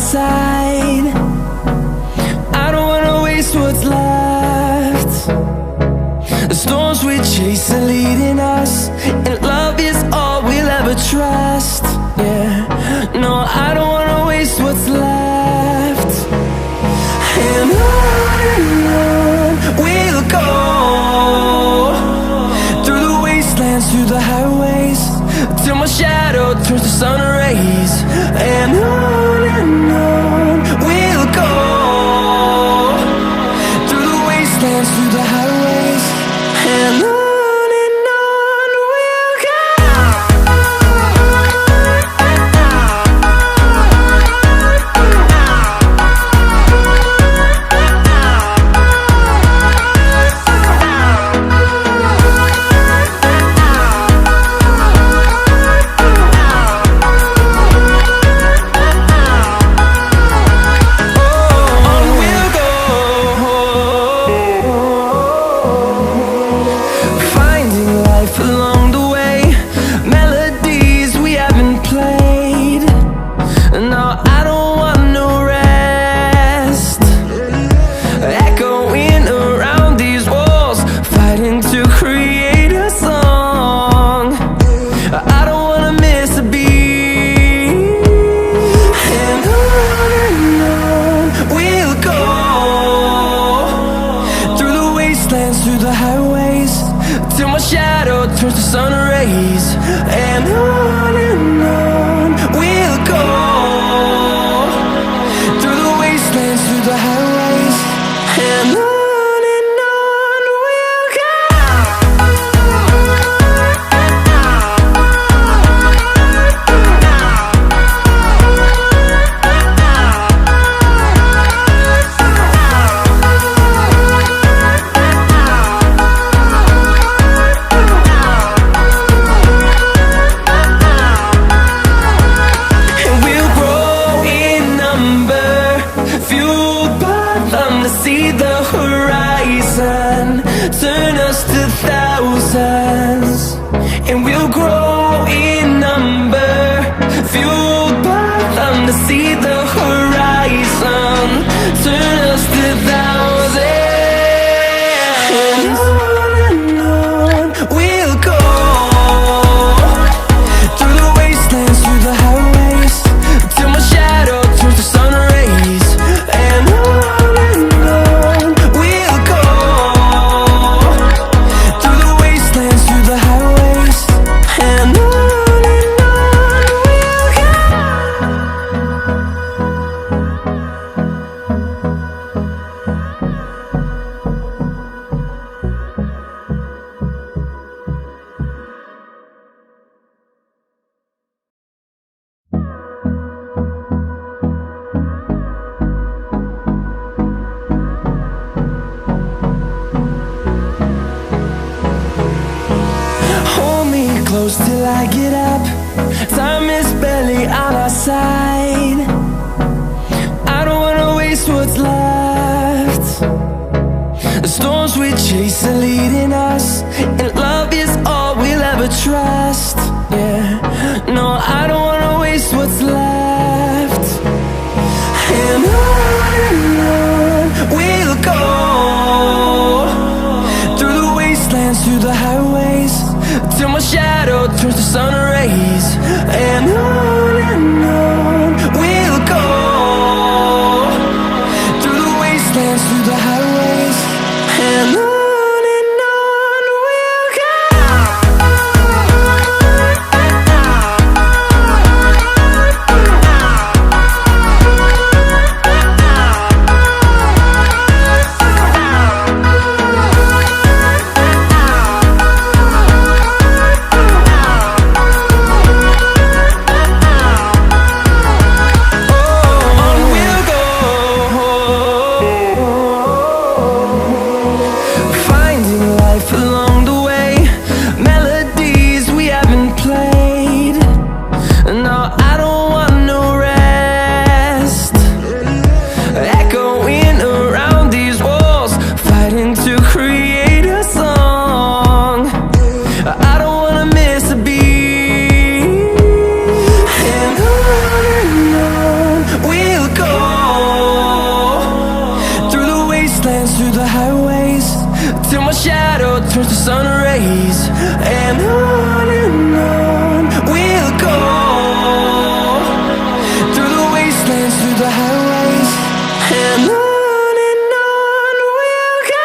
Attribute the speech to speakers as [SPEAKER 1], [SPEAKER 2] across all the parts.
[SPEAKER 1] side. I don't wanna waste what's left. The storms we chase are leading us, and love is all we'll ever trust. Yeah, no, I don't wanna waste what's left. And on we'll go, through the wastelands, through the highways, till my shadow turns to sun rays. And on we'll go, through the wastelands, through the highways, and on we'll go. Through the highways, till my shadow turns to sun rays. And on we'll go, through the wastelands, through the highways, and on we'll go. See the horizon, turn us to thousands, and we'll grow in number, fueled by them. To see the horizon, turn us to thousands, and on we'll go, through the wastelands, through the highways, till my shadow turns to sun rays. And close till I get up, time is barely on our side. I don't wanna waste what's left. The storms we chase are leading us, and love is all we'll ever trust. Yeah, no, I don't wanna waste what's left. And on we'll go, through the wastelands, through the highways, till my shadow turns to sun rays. And on sun rays. And on we'll go, through the wastelands, through the highways, and on we'll go.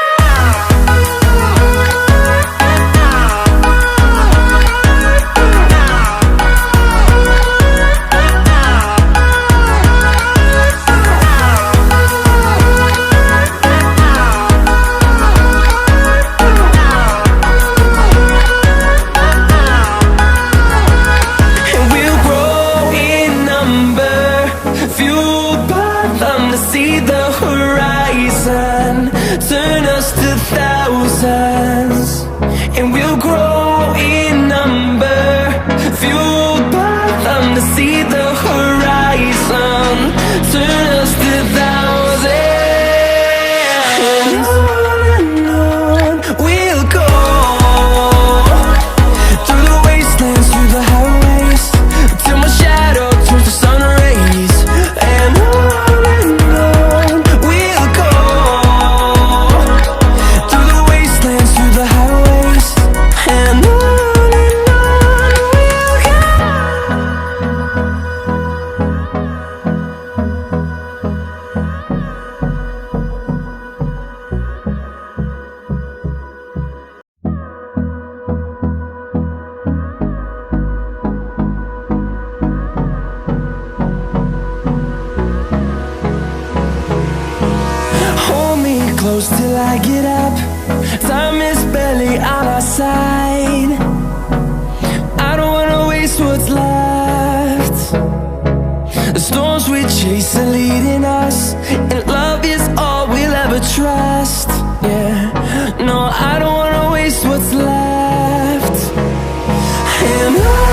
[SPEAKER 1] Turn us to thousands, and we'll grow in number, fueled by them to see the horizon. Turn us to thousands, and on we'll go, through the wastelands, through the highways, till my shadow turns to sun rays. And on we'll go, through the wastelands, through the highways, and on we'll go. Hold me close till I get up. Time is barely on our side. I don't wanna waste what's left. The storms we chase are leading us, and love is all we'll ever trust. Yeah, no, I don't wanna waste what's left. And on